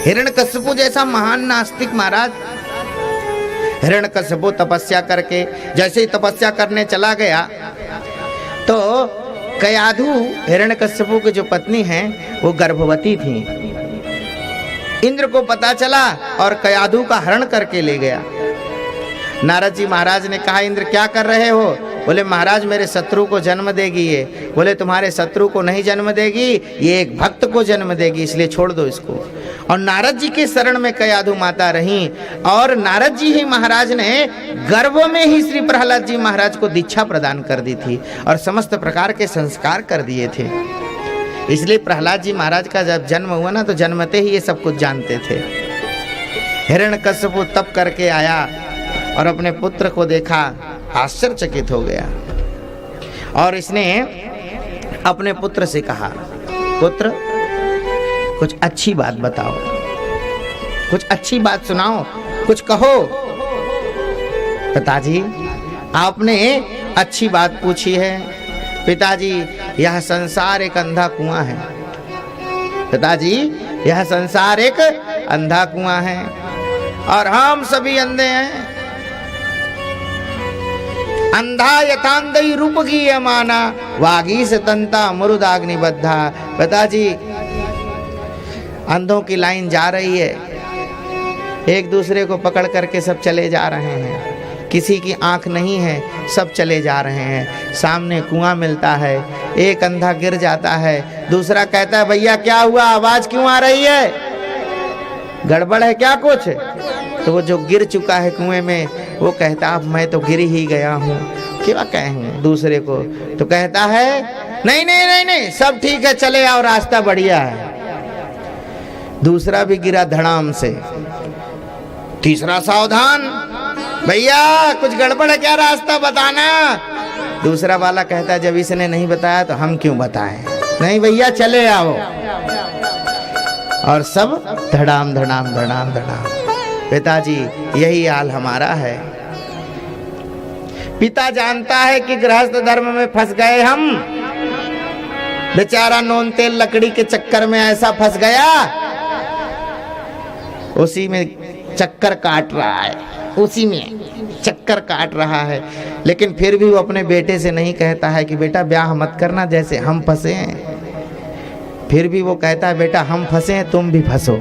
हिरण्यकश्यपु जैसा महान नास्तिक महाराज, हिरण्यकश्यपु तपस्या करके जैसे ही तपस्या करने चला गया तो कयाधु हिरण्यकश्यपु की जो पत्नी है वो गर्भवती थी। इंद्र को पता चला और कयाधु का हरण करके ले गया। नारद जी महाराज ने कहा, इंद्र क्या कर रहे हो? बोले महाराज मेरे शत्रु को जन्म देगी ये। बोले तुम्हारे शत्रु को नहीं जन्म देगी, ये एक भक्त को जन्म देगी, इसलिए छोड़ दो इसको। और नारद जी के शरण में कयाधु माता रही और नारद जी ही महाराज ने गर्भ में ही श्री प्रहलाद जी महाराज को दीक्षा प्रदान कर दी थी और समस्त प्रकार के संस्कार कर दिए थे। इसलिए प्रहलाद जी महाराज का जब जन्म हुआ ना तो जन्मते ही ये सब कुछ जानते थे। हिरण्यकश्यपु तप करके आया और अपने पुत्र को देखा, आश्चर्यचकित हो गया और इसने अपने पुत्र से कहा, पुत्र कुछ अच्छी बात बताओ, कुछ अच्छी बात सुनाओ, कुछ कहो। पिताजी आपने अच्छी बात पूछी है। पिताजी यह संसार एक अंधा कुआं है। पिताजी यह संसार एक अंधा कुआं है और हम सभी अंधे हैं। अंधा यथांधई रूप की माना वागी से तंता मुरुदाग्निबद्धा। पिताजी अंधों की लाइन जा रही है, एक दूसरे को पकड़ करके सब चले जा रहे हैं, किसी की आंख नहीं है, सब चले जा रहे हैं। सामने कुआं मिलता है, एक अंधा गिर जाता है, दूसरा कहता है भैया क्या हुआ, आवाज क्यों आ रही है, गड़बड़ है क्या कुछ? तो वो जो गिर चुका है कुएं में वो कहता अब मैं तो गिर ही गया हूँ, क्या कहें दूसरे को? तो कहता है नहीं नहीं नहीं नहीं सब ठीक है, चले आओ, रास्ता बढ़िया है। दूसरा भी गिरा धड़ाम से, तीसरा सावधान भैया कुछ गड़बड़ है क्या, रास्ता बताना। दूसरा वाला कहता है जब इसने नहीं बताया तो हम क्यों बताएं, नहीं भैया चले आओ। और सब धड़ाम धड़ाम धड़ाम धड़ाम। पिताजी यही हाल हमारा है। पिता जानता है कि गृहस्थ धर्म में फंस गए हम, बेचारा नून तेल लकड़ी के चक्कर में ऐसा फंस गया, उसी में चक्कर काट रहा है, उसी में चक्कर काट रहा है। लेकिन फिर भी वो अपने बेटे से नहीं कहता है कि बेटा ब्याह मत करना जैसे हम फंसे हैं। फिर भी वो कहता है बेटा हम फंसे हैं तुम भी फंसो,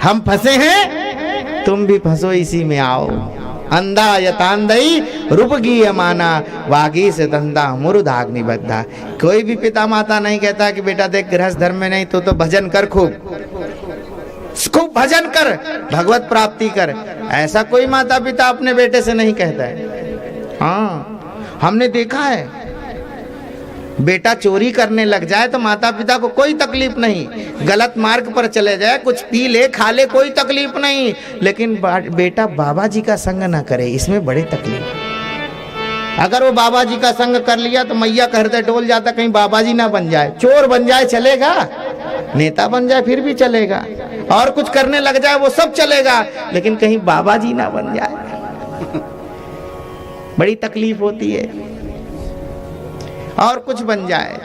हम फंसे हैं तुम भी फंसो, इसी में आओ। अंधा यतांधई रूपगी माना वागी से तंदा मुरुदाग्निबद्धा। कोई भी पिता माता नहीं कहता कि बेटा देख गृहस्थ धर्म में नहीं तो भजन कर, खूब भजन कर, भगवत प्राप्ति कर। ऐसा कोई माता पिता अपने बेटे से नहीं कहता है। हाँ हमने देखा है, बेटा चोरी करने लग जाए तो माता पिता को कोई तकलीफ नहीं, गलत मार्ग पर चले जाए, कुछ पी ले खा ले, कोई तकलीफ नहीं, लेकिन बेटा बाबा जी का संग ना करे, इसमें बड़ी तकलीफ। अगर वो बाबा जी का संग कर लिया तो मैया का हृदय डोल जाता, कहीं बाबा जी ना बन जाए, चोर बन जाए चलेगा, नेता बन जाए फिर भी चलेगा, और कुछ करने लग जाए वो सब चलेगा, लेकिन कहीं बाबा जी ना बन जाए, बड़ी तकलीफ होती है। और कुछ बन जाए।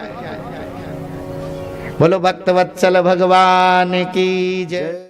बोलो भक्तवत्सल भगवान की जय।